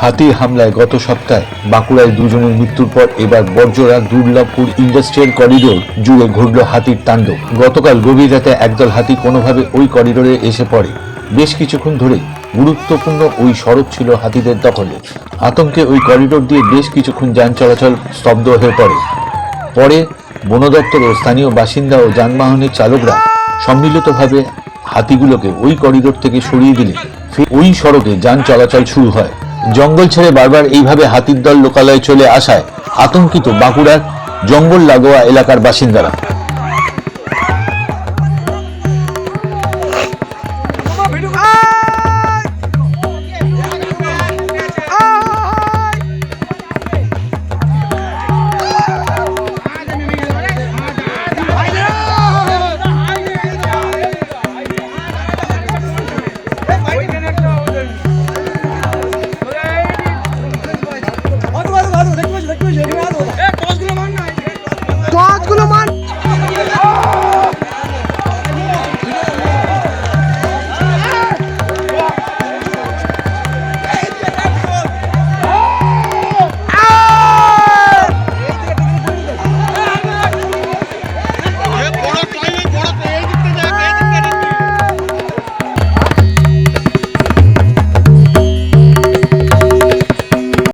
হাতির হামলায় গত সপ্তাহে বাঁকুড়ায় দুজনের মৃত্যুর পর এবার বর্জরা দুর্লভপুর ইন্ডাস্ট্রিয়াল করিডোর জুড়ে ঘটল হাতির তাণ্ডব। গতকাল গভীর রাতে একদল হাতি কোনোভাবে ওই করিডোরে এসে পড়ে। বেশ কিছুক্ষণ ধরে গুরুত্বপূর্ণ ওই সড়ক ছিল হাতিদের দখলে। আতঙ্কে ওই করিডোর দিয়ে বেশ কিছুক্ষণ যান চলাচল স্তব্ধ হয়ে পড়ে। পরে বন দপ্তর ও স্থানীয় বাসিন্দা ও যানবাহনের চালকরা সম্মিলিতভাবে হাতিগুলোকে ওই করিডোর থেকে সরিয়ে দিলে ওই সড়কে যান চলাচল শুরু হয়। জঙ্গল ছেড়ে বারবার এইভাবে হাতির দল লোকালয়ে চলে আসায় আতঙ্কিত বাঁকুড়ার জঙ্গল লাগোয়া এলাকার বাসিন্দারা।